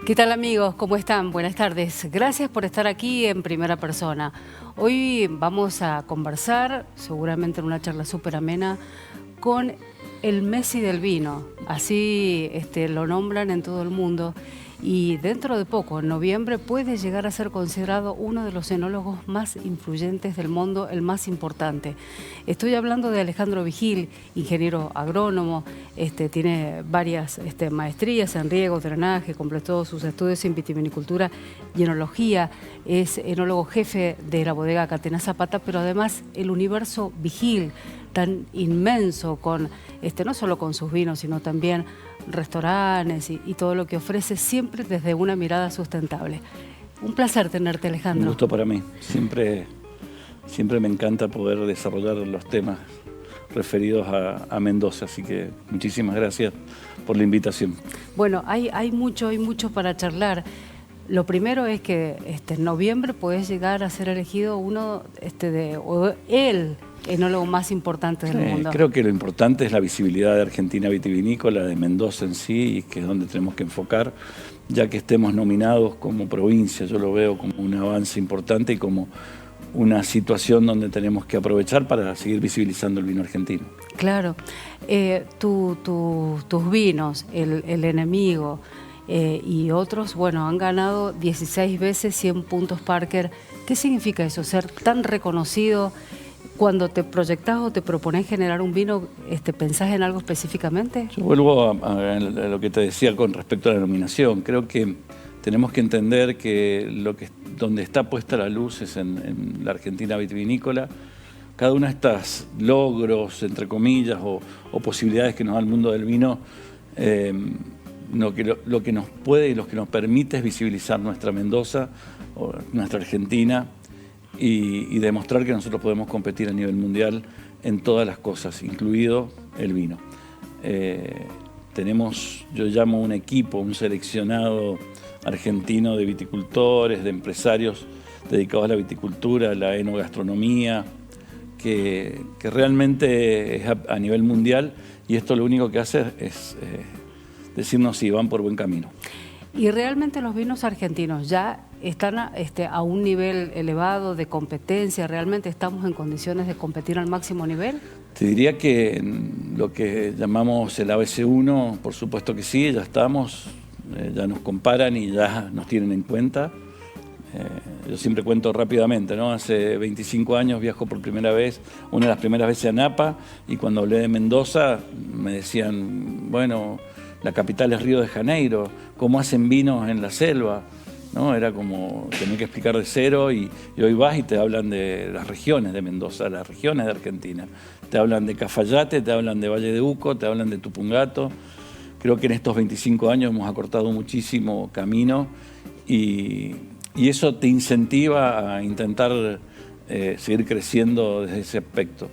¿Qué tal, amigos? ¿Cómo están? Buenas tardes. Gracias por estar aquí en Primera Persona. Hoy vamos a conversar, seguramente en una charla súper amena, con el Messi del vino. Así lo nombran en todo el mundo. Y dentro de poco, en noviembre, puede llegar a ser considerado uno de los enólogos más influyentes del mundo, el más importante. Estoy hablando de Alejandro Vigil, ingeniero agrónomo, tiene varias maestrías en riego, drenaje, completó sus estudios en vitivinicultura y enología, es enólogo jefe de la bodega Catena Zapata, pero además el universo Vigil, tan inmenso, con no solo con sus vinos, sino también restaurantes y todo lo que ofrece, siempre desde una mirada sustentable. Un placer tenerte, Alejandro. Un gusto para mí. Siempre me encanta poder desarrollar los temas referidos a Mendoza, así que muchísimas gracias por la invitación. Bueno, hay mucho para charlar. Lo primero es que en noviembre puedes llegar a ser elegido uno o el enólogo más importante del mundo. Creo que lo importante es la visibilidad de Argentina vitivinícola, de Mendoza en sí, y que es donde tenemos que enfocar, ya que estemos nominados como provincia. Yo lo veo como un avance importante y como una situación donde tenemos que aprovechar para seguir visibilizando el vino argentino. Claro. Tus vinos, el enemigo y otros, bueno, han ganado 16 veces 100 puntos Parker. ¿Qué significa eso, ser tan reconocido? Cuando te proyectás o te propones generar un vino, ¿pensás en algo específicamente? Yo vuelvo a lo que te decía con respecto a la nominación. Creo que tenemos que entender que donde está puesta la luz es en la Argentina vitivinícola. Cada uno de estos logros, entre comillas, o posibilidades que nos da el mundo del vino, lo que nos puede y lo que nos permite es visibilizar nuestra Mendoza, o nuestra Argentina, y demostrar que nosotros podemos competir a nivel mundial en todas las cosas, incluido el vino. Yo llamo un equipo, un seleccionado argentino de viticultores, de empresarios dedicados a la viticultura, a la enogastronomía, que realmente es a nivel mundial, y esto lo único que hace es decirnos si van por buen camino. Y realmente los vinos argentinos ya están a un nivel elevado de competencia. ¿Realmente estamos en condiciones de competir al máximo nivel? Te diría que en lo que llamamos el ABC1, por supuesto que sí, ya estamos, ya nos comparan y ya nos tienen en cuenta. Yo siempre cuento rápidamente, ¿no? Hace 25 años viajo por primera vez, una de las primeras veces a Napa, y cuando hablé de Mendoza me decían, bueno, la capital es Río de Janeiro, ¿cómo hacen vinos en la selva? ¿No? Era como tener que explicar de cero, y hoy vas y te hablan de las regiones de Mendoza, las regiones de Argentina. Te hablan de Cafayate, te hablan de Valle de Uco, te hablan de Tupungato. Creo que en estos 25 años hemos acortado muchísimo camino y eso te incentiva a intentar seguir creciendo desde ese aspecto.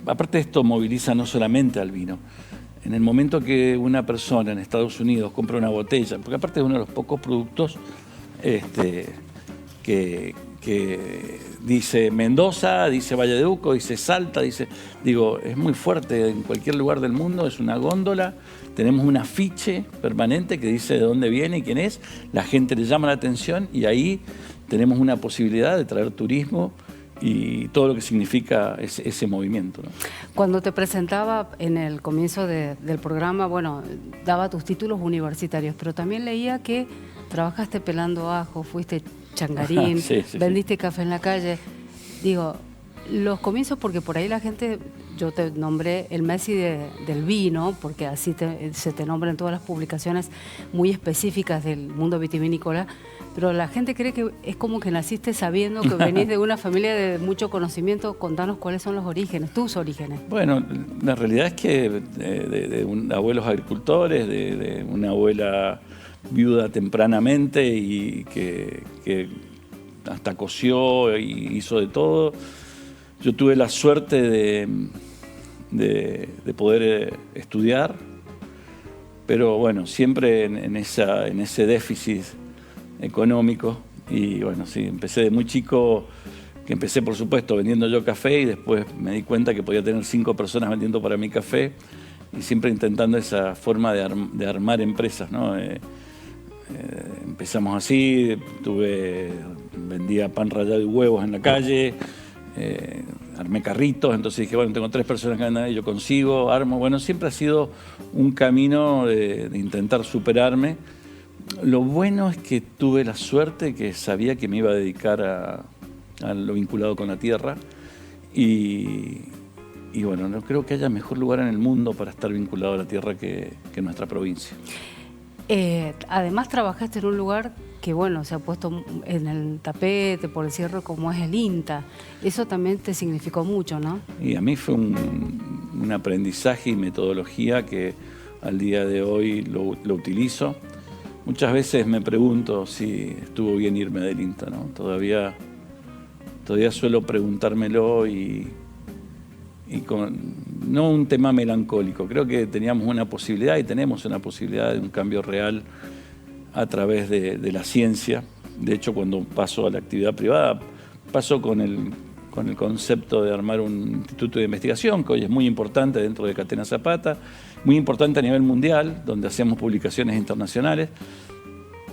Aparte, esto moviliza no solamente al vino. En el momento que una persona en Estados Unidos compra una botella, porque aparte es uno de los pocos productos que dice Mendoza, dice Valle de Uco, dice Salta, es muy fuerte en cualquier lugar del mundo, es una góndola, tenemos un afiche permanente que dice de dónde viene y quién es, la gente le llama la atención y ahí tenemos una posibilidad de traer turismo y todo lo que significa ese movimiento, ¿no? Cuando te presentaba en el comienzo del programa, bueno, daba tus títulos universitarios, pero también leía que trabajaste pelando ajo, fuiste changarín, sí. vendiste café en la calle. Digo, los comienzos, porque por ahí la gente, yo te nombré el Messi del vino, porque así se te nombra en todas las publicaciones muy específicas del mundo vitivinícola, pero la gente cree que es como que naciste sabiendo que venís de una familia de mucho conocimiento. Contanos cuáles son los orígenes, tus orígenes. Bueno, la realidad es que de abuelos agricultores, de una abuela viuda tempranamente y que hasta cosió y hizo de todo. Yo tuve la suerte de poder estudiar, pero bueno, siempre en ese déficit económico. Y bueno, sí, empecé de muy chico, que empecé por supuesto vendiendo yo café y después me di cuenta que podía tener 5 personas vendiendo para mí café y siempre intentando esa forma de armar empresas, ¿no? empezamos así, vendía pan rallado y huevos en la calle, armé carritos, entonces dije, bueno, tengo 3 personas que andan ahí, yo consigo, armo. Bueno, siempre ha sido un camino de intentar superarme. Lo bueno es que tuve la suerte que sabía que me iba a dedicar a lo vinculado con la tierra y bueno, no creo que haya mejor lugar en el mundo para estar vinculado a la tierra que nuestra provincia. Además trabajaste en un lugar que, bueno, se ha puesto en el tapete por el cierre, como es el INTA. Eso también te significó mucho, ¿no? Y a mí fue un aprendizaje y metodología que al día de hoy lo utilizo. Muchas veces me pregunto si estuvo bien irme del INTA, ¿no? Todavía suelo preguntármelo y no un tema melancólico. Creo que teníamos una posibilidad y tenemos una posibilidad de un cambio real a través de la ciencia. De hecho, cuando paso a la actividad privada, paso con el concepto de armar un instituto de investigación, que hoy es muy importante dentro de Catena Zapata, muy importante a nivel mundial, donde hacemos publicaciones internacionales,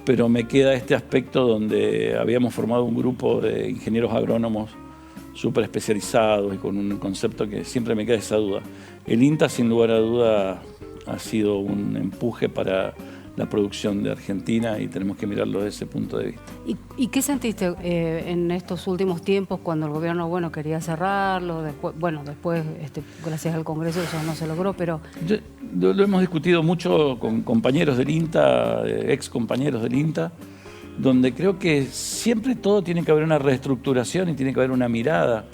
pero me queda este aspecto donde habíamos formado un grupo de ingenieros agrónomos súper especializados y con un concepto que siempre me queda esa duda. El INTA, sin lugar a duda, ha sido un empuje para la producción de Argentina y tenemos que mirarlo desde ese punto de vista. ¿Y qué sentiste en estos últimos tiempos cuando el gobierno, bueno, quería cerrarlo? Después, gracias al Congreso eso no se logró, pero... Lo hemos discutido mucho con compañeros del INTA, ex compañeros del INTA, donde creo que siempre todo tiene que haber una reestructuración y tiene que haber una mirada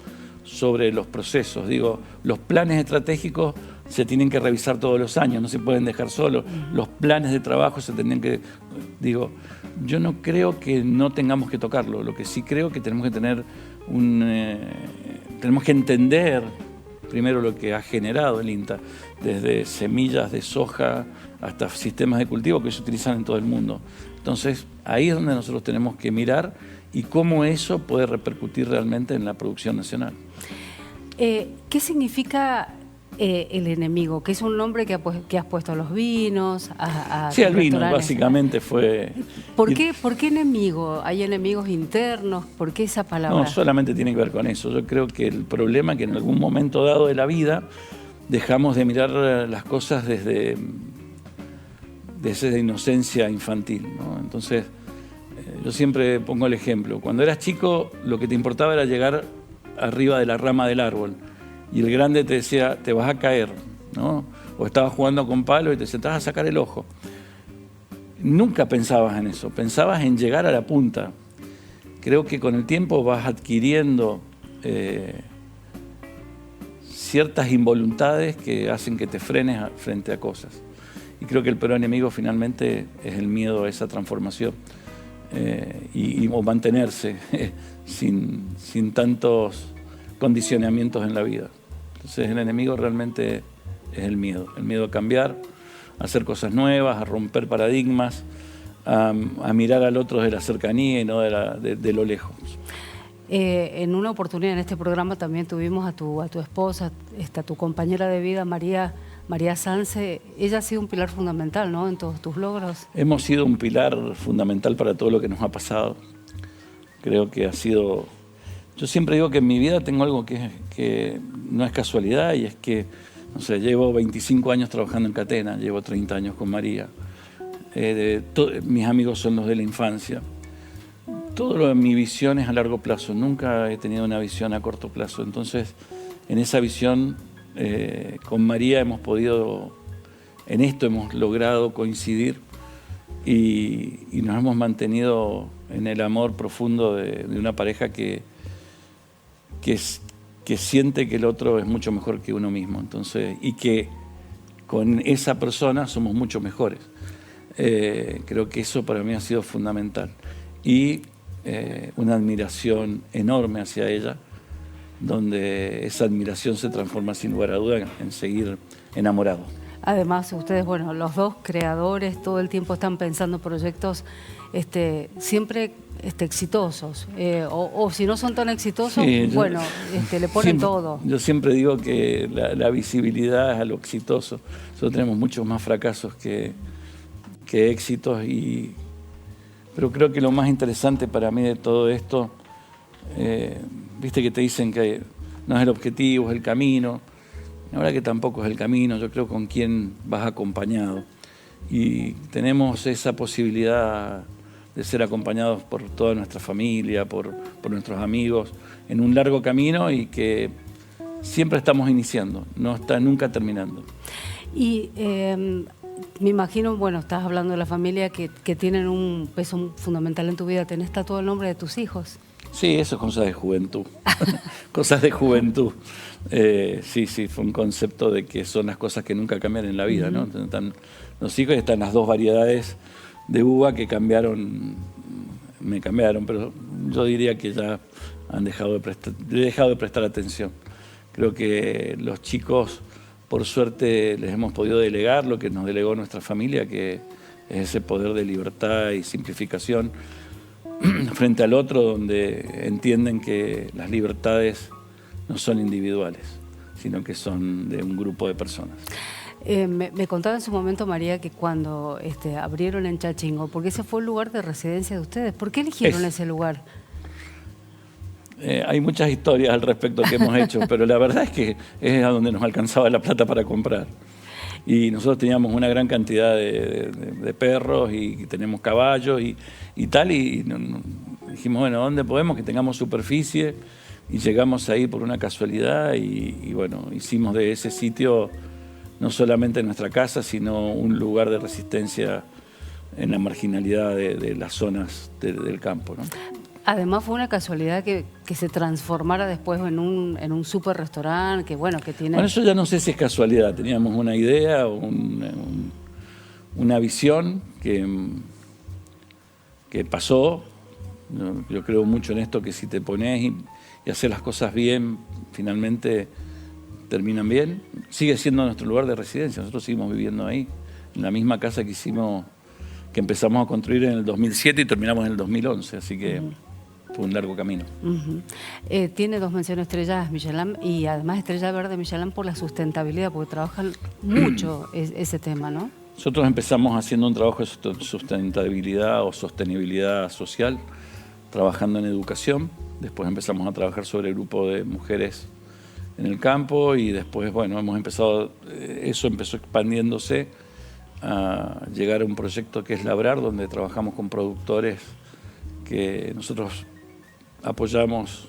sobre los procesos. Digo, los planes estratégicos se tienen que revisar todos los años, no se pueden dejar solos. Los planes de trabajo se tienen que... Digo, yo no creo que no tengamos que tocarlo, lo que sí creo que tenemos que tener tenemos que entender primero lo que ha generado el INTA, desde semillas de soja hasta sistemas de cultivo que se utilizan en todo el mundo. Entonces, ahí es donde nosotros tenemos que mirar y cómo eso puede repercutir realmente en la producción nacional. ¿Qué significa el enemigo? Que es un nombre que has puesto a los vinos, sí, al vino, básicamente fue... ¿Por qué enemigo? ¿Hay enemigos internos? ¿Por qué esa palabra? No, solamente tiene que ver con eso. Yo creo que el problema es que en algún momento dado de la vida dejamos de mirar las cosas desde esa inocencia infantil, ¿no? Entonces, yo siempre pongo el ejemplo. Cuando eras chico, lo que te importaba era llegar arriba de la rama del árbol. Y el grande te decía, te vas a caer, ¿no? O estabas jugando con palo y te decía, te vas a sacar el ojo. Nunca pensabas en eso, pensabas en llegar a la punta. Creo que con el tiempo vas adquiriendo ciertas involuntades que hacen que te frenes frente a cosas. Y creo que el peor enemigo finalmente es el miedo a esa transformación o mantenerse sin tantos condicionamientos en la vida. Entonces el enemigo realmente es el miedo a cambiar, a hacer cosas nuevas, a romper paradigmas, a mirar al otro de la cercanía y no de lo lejos. En una oportunidad en este programa también tuvimos a tu esposa, tu compañera de vida, María Sanse. Ella ha sido un pilar fundamental, ¿no?, en todos tus logros. Hemos sido un pilar fundamental para todo lo que nos ha pasado. Creo que ha sido... Yo siempre digo que en mi vida tengo algo que no es casualidad y es que, no sé, llevo 25 años trabajando en Catena, llevo 30 años con María. Mis amigos son los de la infancia. Todo lo de mi visión es a largo plazo, nunca he tenido una visión a corto plazo. Entonces, en esa visión, con María hemos logrado coincidir y nos hemos mantenido en el amor profundo de una pareja que siente que el otro es mucho mejor que uno mismo. Entonces, y que con esa persona somos mucho mejores. Creo que eso para mí ha sido fundamental. Y una admiración enorme hacia ella, donde esa admiración se transforma sin lugar a duda en seguir enamorado. Además, ustedes, bueno, los dos creadores, todo el tiempo están pensando proyectos siempre exitosos. O si no son tan exitosos, sí, le ponen todo. Yo siempre digo que la visibilidad es a lo exitoso. Nosotros tenemos muchos más fracasos que éxitos y Pero creo que lo más interesante para mí de todo esto, viste que te dicen que no es el objetivo, es el camino. La verdad que tampoco es el camino, yo creo con quién vas acompañado. Y tenemos esa posibilidad de ser acompañados por toda nuestra familia, por nuestros amigos, en un largo camino y que siempre estamos iniciando, no está nunca terminando. Y me imagino, bueno, estás hablando de la familia que tienen un peso fundamental en tu vida. ¿Tenés tatuado el nombre de tus hijos? Sí, eso es cosas de juventud. Cosas de juventud. Sí, fue un concepto de que son las cosas que nunca cambian en la vida, ¿no? Están los hijos y están las dos variedades de uva que me cambiaron, pero yo diría que ya he dejado de prestar atención. Creo que los chicos, por suerte, les hemos podido delegar lo que nos delegó nuestra familia, que es ese poder de libertad y simplificación frente al otro, donde entienden que las libertades no son individuales, sino que son de un grupo de personas. Me contaba en su momento, María, que cuando abrieron en Chachingo, porque ese fue el lugar de residencia de ustedes, ¿por qué eligieron ese lugar? Hay muchas historias al respecto que hemos hecho, pero la verdad es que es a donde nos alcanzaba la plata para comprar. Y nosotros teníamos una gran cantidad de perros y tenemos caballos y tal, y dijimos, bueno, ¿dónde podemos que tengamos superficie? Y llegamos ahí por una casualidad y bueno, hicimos de ese sitio no solamente nuestra casa, sino un lugar de resistencia en la marginalidad de las zonas del campo, ¿no? Además fue una casualidad que se transformara después en un super restaurante, que bueno, que tiene... Bueno, eso ya no sé si es casualidad, teníamos una idea, una visión que pasó. Yo creo mucho en esto, que si te pones y haces las cosas bien, finalmente terminan bien. Sigue siendo nuestro lugar de residencia, nosotros seguimos viviendo ahí, en la misma casa que empezamos a construir en el 2007 y terminamos en el 2011, así que... Fue un largo camino. Tiene 2 menciones estrelladas Michelin y además estrella verde Michelin por la sustentabilidad, porque trabajan mucho ese tema, ¿no? Nosotros empezamos haciendo un trabajo de sustentabilidad o sostenibilidad social, trabajando en educación. Después empezamos a trabajar sobre el grupo de mujeres en el campo y después, bueno, eso empezó expandiéndose a llegar a un proyecto que es Labrar, donde trabajamos con productores que nosotros apoyamos,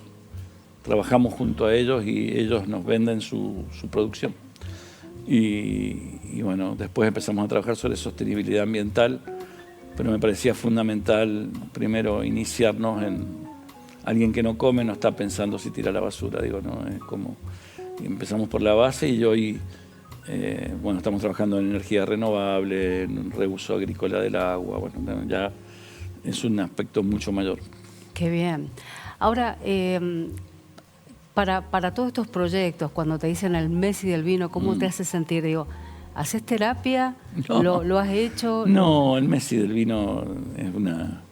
trabajamos junto a ellos y ellos nos venden su producción. Y bueno, después empezamos a trabajar sobre sostenibilidad ambiental, pero me parecía fundamental primero iniciarnos en alguien que no come, no está pensando si tira la basura, digo, ¿no? Es como, empezamos por la base y hoy, bueno, estamos trabajando en energía renovable, en reuso agrícola del agua, bueno, ya es un aspecto mucho mayor. Qué bien. Ahora, para todos estos proyectos, cuando te dicen el Messi del vino, ¿cómo te hace sentir? Digo, ¿haces terapia? No. ¿Lo has hecho? No, el Messi del vino es una...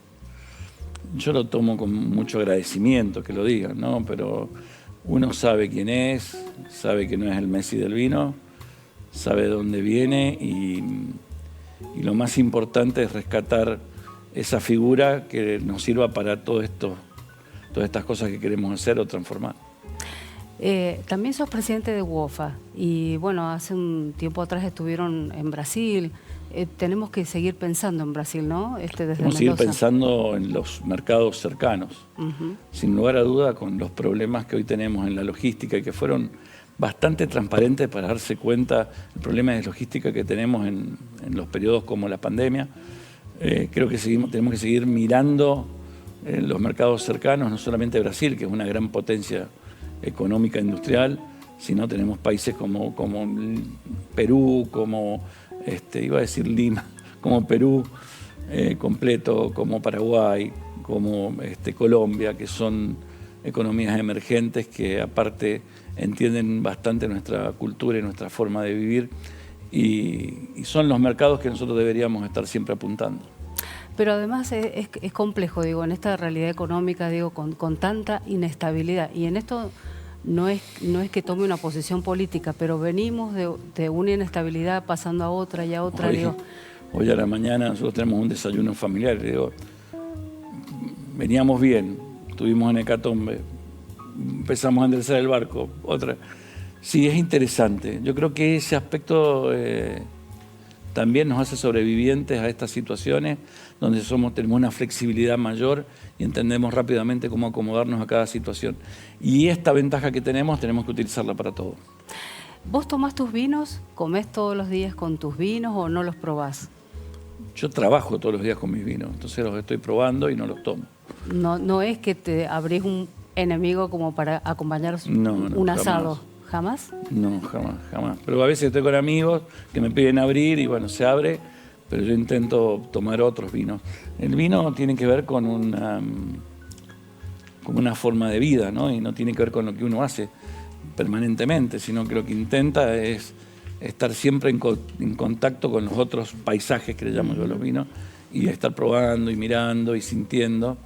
Yo lo tomo con mucho agradecimiento que lo digan, ¿no? Pero uno sabe quién es, sabe que no es el Messi del vino, sabe de dónde viene y lo más importante es rescatar esa figura que nos sirva para todas estas cosas que queremos hacer o transformar. También sos presidente de WOFA y bueno, hace un tiempo atrás estuvieron en Brasil. Tenemos que seguir pensando en Brasil, ¿no? Tenemos que seguir pensando en los mercados cercanos. Sin lugar a duda, con los problemas que hoy tenemos en la logística y que fueron bastante transparentes para darse cuenta del problema de logística que tenemos en los periodos como la pandemia. Creo que tenemos que seguir mirando los mercados cercanos, no solamente Brasil, que es una gran potencia económica e industrial, sino tenemos países como Perú, como, iba a decir Lima, como Perú completo, como Paraguay, como Colombia, que son economías emergentes que aparte entienden bastante nuestra cultura y nuestra forma de vivir. Y son los mercados que nosotros deberíamos estar siempre apuntando. Pero además es complejo, digo, en esta realidad económica, digo, con tanta inestabilidad. Y en esto no es que tome una posición política, pero venimos de una inestabilidad pasando a otra y a otra. Hoy a la mañana nosotros tenemos un desayuno familiar. Digo, veníamos bien, estuvimos en hecatombe, empezamos a enderezar el barco, otra. Sí, es interesante. Yo creo que ese aspecto también nos hace sobrevivientes a estas situaciones donde tenemos una flexibilidad mayor y entendemos rápidamente cómo acomodarnos a cada situación. Y esta ventaja que tenemos que utilizarla para todo. ¿Vos tomás tus vinos? ¿Comés todos los días con tus vinos o no los probás? Yo trabajo todos los días con mis vinos, entonces los estoy probando y no los tomo. No es que te abrís un enemigo como para acompañar un asado. ¿Jamás? No, jamás. Pero a veces estoy con amigos que me piden abrir y bueno, se abre, pero yo intento tomar otros vinos. El vino tiene que ver con una forma de vida, ¿no? Y no tiene que ver con lo que uno hace permanentemente, sino que lo que intenta es estar siempre en contacto con los otros paisajes que le llamo yo a los vinos y estar probando y mirando y sintiendo.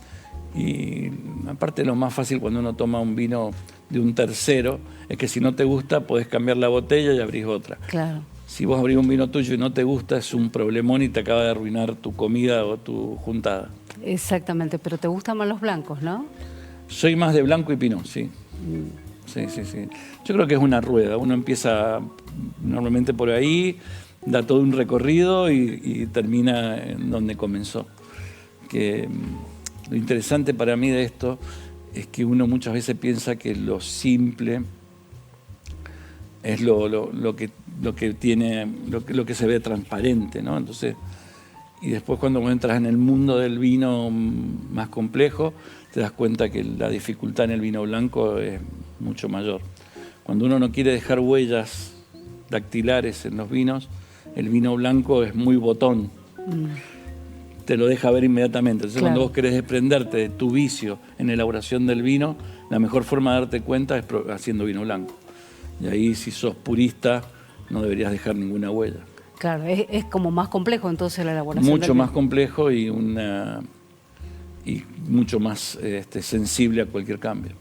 Y aparte lo más fácil cuando uno toma un vino de un tercero es que si no te gusta podés cambiar la botella y abrís otra. Claro. Si vos abrís un vino tuyo y no te gusta es un problemón y te acaba de arruinar tu comida o tu juntada. Exactamente, pero te gustan más los blancos, ¿no? Soy más de blanco y pinot, sí. Sí. Yo creo que es una rueda. Uno empieza normalmente por ahí, da todo un recorrido y termina en donde comenzó. Lo interesante para mí de esto es que uno muchas veces piensa que lo simple es lo que tiene, lo que se ve transparente, ¿no? Entonces, y después cuando entras en el mundo del vino más complejo, te das cuenta que la dificultad en el vino blanco es mucho mayor. Cuando uno no quiere dejar huellas dactilares en los vinos, el vino blanco es muy botón. Te lo deja ver inmediatamente. Entonces, claro, cuando vos querés desprenderte de tu vicio en la elaboración del vino, la mejor forma de darte cuenta es haciendo vino blanco. Y ahí, si sos purista, no deberías dejar ninguna huella. Claro, es como más complejo entonces la elaboración mucho del vino. Más complejo y mucho más sensible a cualquier cambio.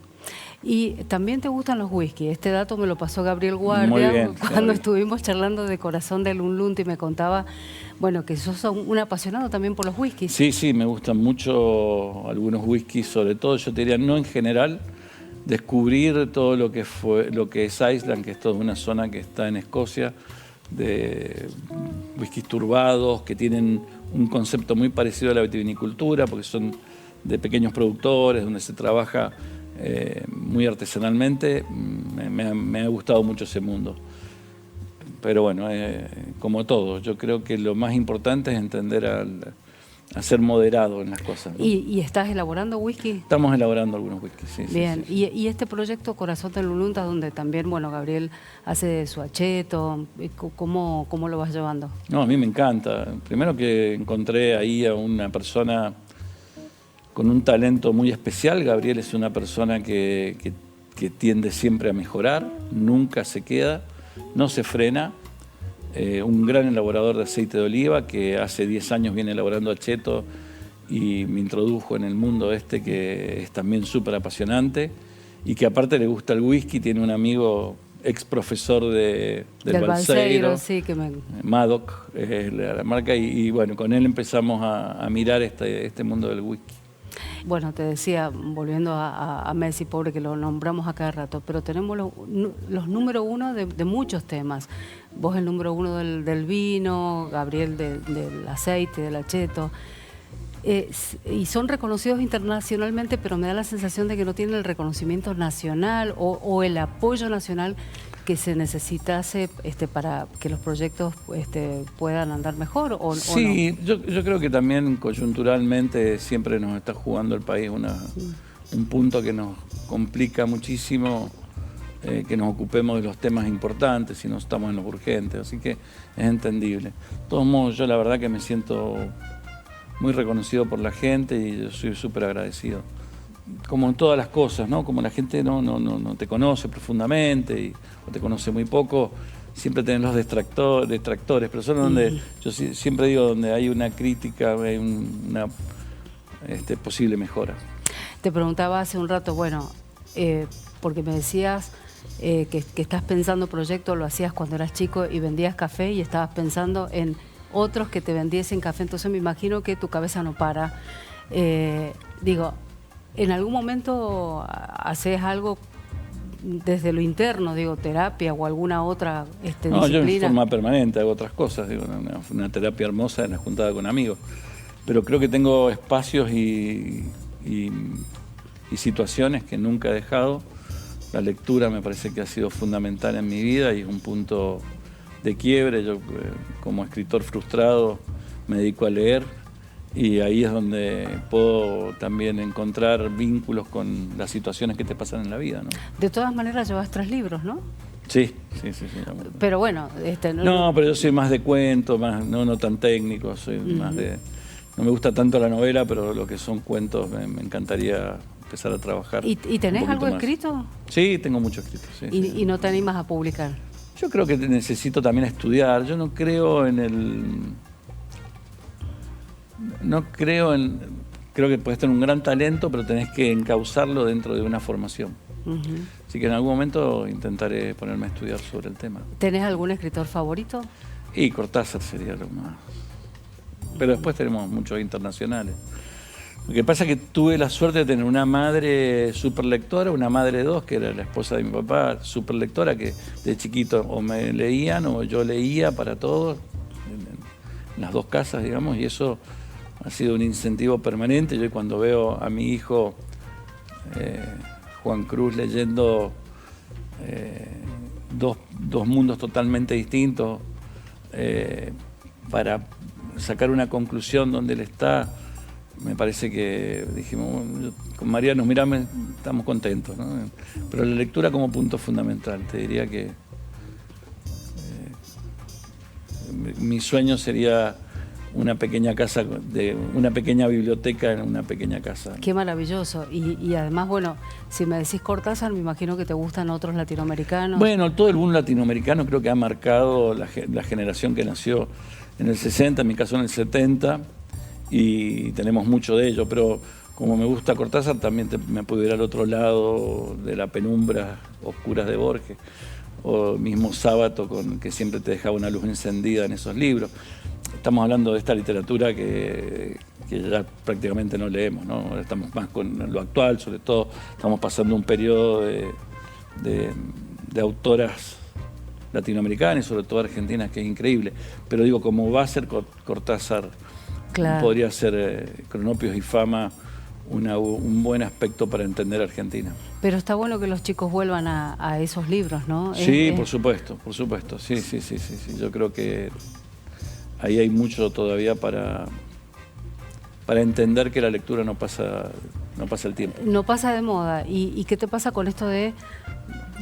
Y también te gustan los whisky. Este dato me lo pasó Gabriel Guardia Muy bien, cuando estuvimos charlando de Corazón del Unlunti y me contaba, bueno, que sos un apasionado también por los whiskies. Sí, me gustan mucho algunos whiskies, sobre todo, yo te diría, no en general, descubrir todo lo que es Iceland, que es toda una zona que está en Escocia, de whiskies turbados, que tienen un concepto muy parecido a la vitivinicultura, porque son de pequeños productores, donde se trabaja muy artesanalmente. Me ha gustado mucho ese mundo. Pero bueno, como todo, yo creo que lo más importante es entender a ser moderado en las cosas, ¿no? ¿Y estás elaborando whisky? Estamos elaborando algunos whiskies, sí. Bien, sí. Y este proyecto Corazón del Unlunta, donde también, bueno, Gabriel hace su acheto, ¿cómo lo vas llevando? No, a mí me encanta. Primero que encontré ahí a una persona con un talento muy especial. Gabriel es una persona que tiende siempre a mejorar, nunca se queda, no se frena. Un gran elaborador de aceite de oliva que hace 10 años viene elaborando acheto y me introdujo en el mundo que es también súper apasionante y que aparte le gusta el whisky. Tiene un amigo ex profesor del Balseiro, sí, Madoc, la marca, y bueno, con él empezamos a mirar este mundo del whisky. Bueno, te decía, volviendo a Messi, pobre, que lo nombramos a cada rato, pero tenemos los número uno de muchos temas. Vos el número uno del vino, Gabriel del aceite, del acheto. Y son reconocidos internacionalmente, pero me da la sensación de que no tienen el reconocimiento nacional o el apoyo nacional que se necesitase para que los proyectos puedan andar mejor o sí, no. Yo creo que también coyunturalmente siempre nos está jugando el país un punto que nos complica muchísimo que nos ocupemos de los temas importantes y no estamos en los urgentes, así que es entendible. De todos modos, yo la verdad que me siento muy reconocido por la gente y yo soy súper agradecido. Como en todas las cosas, ¿no? Como la gente no te conoce profundamente o te conoce muy poco, siempre tenés los detractores, pero solo donde, yo siempre digo, donde hay una crítica, hay una posible mejora. Te preguntaba hace un rato, bueno, porque me decías que estás pensando proyectos, lo hacías cuando eras chico y vendías café y estabas pensando en otros que te vendiesen café, entonces me imagino que tu cabeza no para. Digo, ¿en algún momento haces algo desde lo interno, digo, terapia o alguna otra No, yo disciplina? en forma permanente hago otras cosas, digo, una terapia hermosa en la juntada con amigos. Pero creo que tengo espacios y situaciones que nunca he dejado. La lectura me parece que ha sido fundamental en mi vida y es un punto de quiebre. Yo, como escritor frustrado, me dedico a leer y ahí es donde puedo también encontrar vínculos con las situaciones que te pasan en la vida, ¿no? De todas maneras llevas 3 libros, ¿no? Sí. Pero bueno, no, pero yo soy más de cuentos, más, no tan técnico, soy más de... No me gusta tanto la novela, pero lo que son cuentos me encantaría empezar a trabajar. ¿Y tenés algo más. Escrito? Sí, tengo mucho escrito. Sí, ¿Y no te animas a publicar? Yo creo que necesito también estudiar. Yo no creo en el... No creo en... Creo que puedes tener un gran talento, pero tenés que encauzarlo dentro de una formación. Así que en algún momento intentaré ponerme a estudiar sobre el tema. ¿Tenés algún escritor favorito? Y Cortázar sería lo más... Pero después tenemos muchos internacionales. Lo que pasa es que tuve la suerte de tener una madre súper lectora, una madre 2, que era la esposa de mi papá, súper lectora, que de chiquito o me leían o yo leía para todos, en las dos casas, digamos, y eso ha sido un incentivo permanente. Yo cuando veo a mi hijo Juan Cruz leyendo dos mundos totalmente distintos para sacar una conclusión donde él está, me parece que dijimos, con María nos miramos, estamos contentos, ¿no? Pero la lectura como punto fundamental, te diría que mi sueño sería una pequeña casa, una pequeña biblioteca en una pequeña casa. Qué maravilloso. Y además, bueno, si me decís Cortázar, me imagino que te gustan otros latinoamericanos. Bueno, todo el boom latinoamericano creo que ha marcado la generación que nació en el 60, en mi caso en el 70, y tenemos mucho de ello, pero como me gusta Cortázar, también me puedo ir al otro lado de la penumbra oscuras de Borges, o mismo Sábato, que siempre te dejaba una luz encendida en esos libros. Estamos hablando de esta literatura que ya prácticamente no leemos, ¿no? Ahora estamos más con lo actual, sobre todo estamos pasando un periodo de autoras latinoamericanas y sobre todo argentinas, que es increíble. Pero digo, como va a ser Cortázar, claro, podría ser Cronopios y Fama un buen aspecto para entender Argentina. Pero está bueno que los chicos vuelvan a esos libros, ¿no? Sí, por supuesto, sí. Yo creo que ahí hay mucho todavía para entender que la lectura no pasa el tiempo. No pasa de moda. ¿Y qué te pasa con esto de...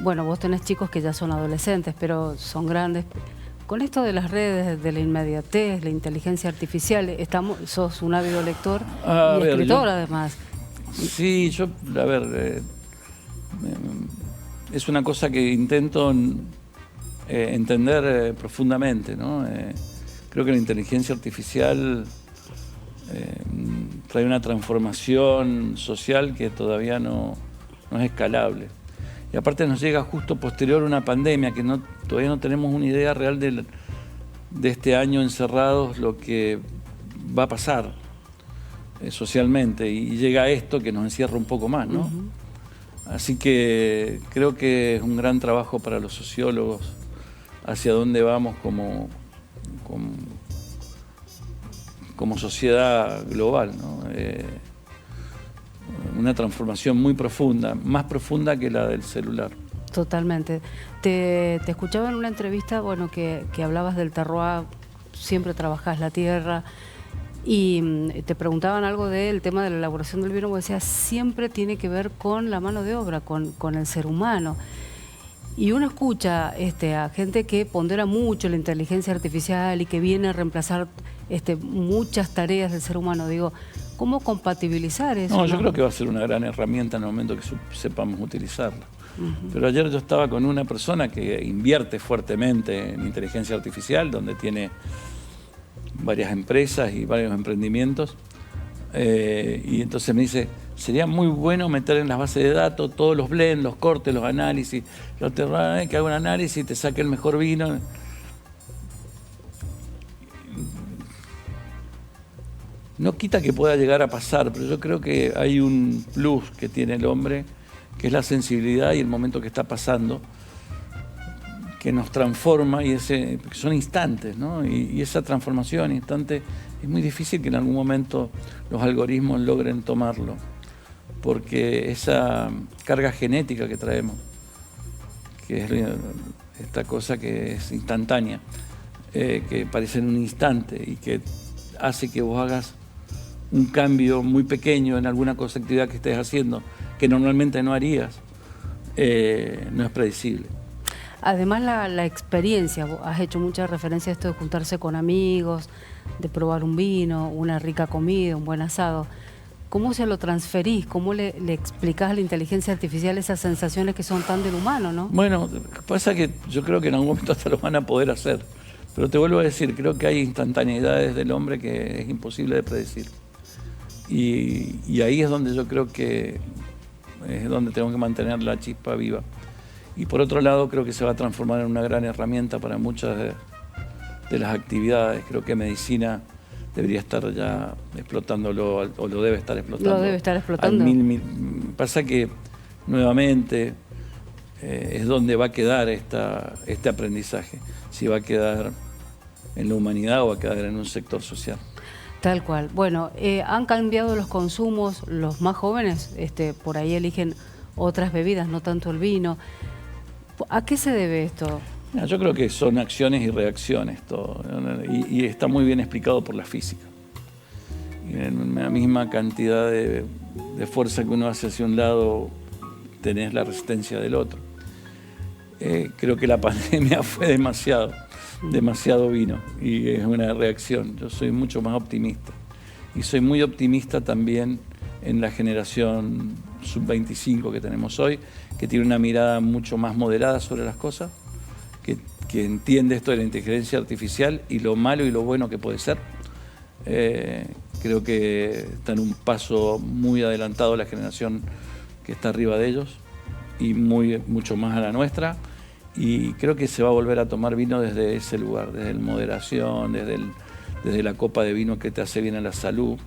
Bueno, vos tenés chicos que ya son adolescentes, pero son grandes. Con esto de las redes, de la inmediatez, la inteligencia artificial, sos un ávido lector y escritor además. Sí, yo, a ver, es una cosa que intento entender profundamente, ¿no? Creo que la inteligencia artificial trae una transformación social que todavía no es escalable. Y aparte nos llega justo posterior a una pandemia que todavía no tenemos una idea real de este año encerrados, lo que va a pasar socialmente. Y llega esto que nos encierra un poco más, ¿no? Así que creo que es un gran trabajo para los sociólogos hacia dónde vamos como sociedad global, ¿no? Una transformación muy profunda, más profunda que la del celular. Totalmente. Te escuchaba en una entrevista, bueno, que hablabas del terroir, siempre trabajás la tierra, y te preguntaban algo del tema de la elaboración del vino, vos decías, siempre tiene que ver con la mano de obra, con el ser humano. Y uno escucha a gente que pondera mucho la inteligencia artificial y que viene a reemplazar muchas tareas del ser humano. Digo, ¿cómo compatibilizar eso? No, yo creo que va a ser una gran herramienta en el momento que sepamos utilizarla. Pero ayer yo estaba con una persona que invierte fuertemente en inteligencia artificial, donde tiene varias empresas y varios emprendimientos, y entonces me dice, sería muy bueno meter en las bases de datos todos los blends, los cortes, los análisis, que haga un análisis y te saque el mejor vino. No quita que pueda llegar a pasar, pero yo creo que hay un plus que tiene el hombre, que es la sensibilidad y el momento que está pasando, que nos transforma, y son instantes, ¿no? Y esa transformación instante es muy difícil que en algún momento los algoritmos logren tomarlo, porque esa carga genética que traemos, que es esta cosa que es instantánea, que parece en un instante y que hace que vos hagas un cambio muy pequeño en alguna cosa, actividad que estés haciendo, que normalmente no harías, no es predecible. Además la experiencia, vos has hecho mucha referencia a esto de juntarse con amigos, de probar un vino, una rica comida, un buen asado. ¿Cómo se lo transferís? ¿Cómo le explicás a la inteligencia artificial esas sensaciones que son tan del humano, no? Bueno, pasa que yo creo que en algún momento hasta lo van a poder hacer, pero te vuelvo a decir, creo que hay instantaneidades del hombre que es imposible de predecir. Y ahí es donde yo creo que es donde tengo que mantener la chispa viva. Y por otro lado, creo que se va a transformar en una gran herramienta para muchas de las actividades. Creo que medicina debería estar ya explotándolo, o lo debe estar explotando. Lo debe estar explotando. Pasa que, nuevamente, es donde va a quedar este aprendizaje. Si va a quedar en la humanidad o va a quedar en un sector social. Tal cual. Bueno, han cambiado los consumos, los más jóvenes por ahí eligen otras bebidas, no tanto el vino. ¿A qué se debe esto? Yo creo que son acciones y reacciones todo, y está muy bien explicado por la física. En la misma cantidad de fuerza que uno hace hacia un lado, tenés la resistencia del otro. Creo que la pandemia fue demasiado vino, y es una reacción. Yo soy mucho más optimista, y soy muy optimista también en la generación sub-25 que tenemos hoy, que tiene una mirada mucho más moderada sobre las cosas, que entiende esto de la inteligencia artificial y lo malo y lo bueno que puede ser. Creo que está en un paso muy adelantado la generación que está arriba de ellos, y mucho más a la nuestra. Y creo que se va a volver a tomar vino desde ese lugar, desde la moderación, desde la copa de vino que te hace bien a la salud.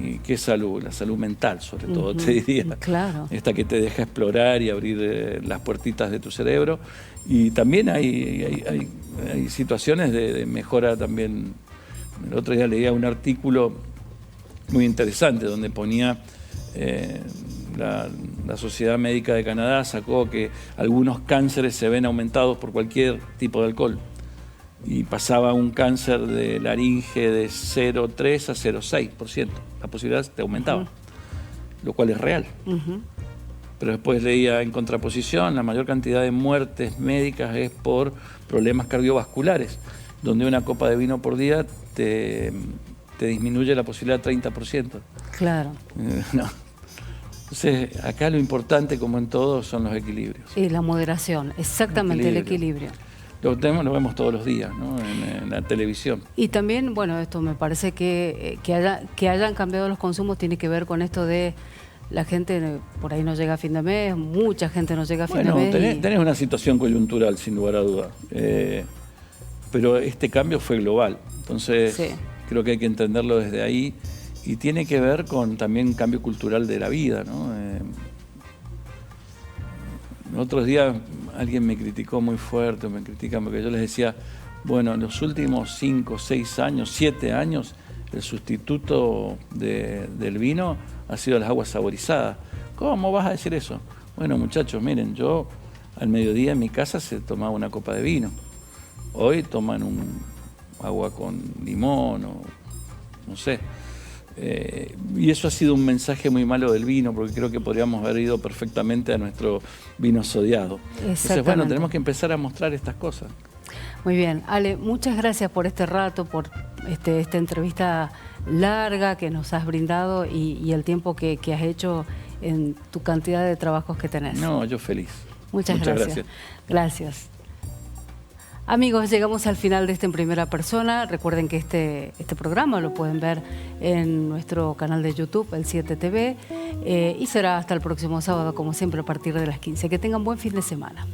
¿Y qué salud? La salud mental, sobre todo, te diría. Claro. Esta que te deja explorar y abrir las puertitas de tu cerebro. Y también hay situaciones de mejora también. El otro día leía un artículo muy interesante donde ponía... La Sociedad Médica de Canadá sacó que algunos cánceres se ven aumentados por cualquier tipo de alcohol. Y pasaba un cáncer de laringe de 0,3 a 0,6%. La posibilidad te aumentaba, lo cual es real. Pero después leía en contraposición, la mayor cantidad de muertes médicas es por problemas cardiovasculares, donde una copa de vino por día te disminuye la posibilidad 30%. Claro. No. Entonces, acá lo importante, como en todo, son los equilibrios. Y la moderación, exactamente, el equilibrio. Lo vemos todos los días, ¿no? En la televisión. Y también, bueno, esto me parece que hayan cambiado los consumos tiene que ver con esto de la gente por ahí no llega a fin de mes, mucha gente no llega a fin de mes. Tenés una situación coyuntural, sin lugar a duda. Pero este cambio fue global. Entonces, sí, creo que hay que entenderlo desde ahí. Y tiene que ver con también un cambio cultural de la vida, ¿no? Otros días alguien me criticó muy fuerte, me critican porque yo les decía, bueno, en los últimos 5, 6 años, 7 años, el sustituto del vino ha sido las aguas saborizadas. ¿Cómo vas a decir eso? Bueno, muchachos, miren, yo al mediodía en mi casa se tomaba una copa de vino. Hoy toman un agua con limón o no sé. Y eso ha sido un mensaje muy malo del vino, porque creo que podríamos haber ido perfectamente a nuestro vino sodiado. Entonces, bueno, tenemos que empezar a mostrar estas cosas. Muy bien, Ale, muchas gracias por este rato, por esta entrevista larga que nos has brindado y el tiempo que has hecho en tu cantidad de trabajos que tenés. No, yo feliz. Muchas gracias. Gracias. Amigos, llegamos al final de este En Primera Persona. Recuerden que este programa lo pueden ver en nuestro canal de YouTube, el 7 TV, y será hasta el próximo sábado, como siempre, a partir de las 15. Que tengan buen fin de semana.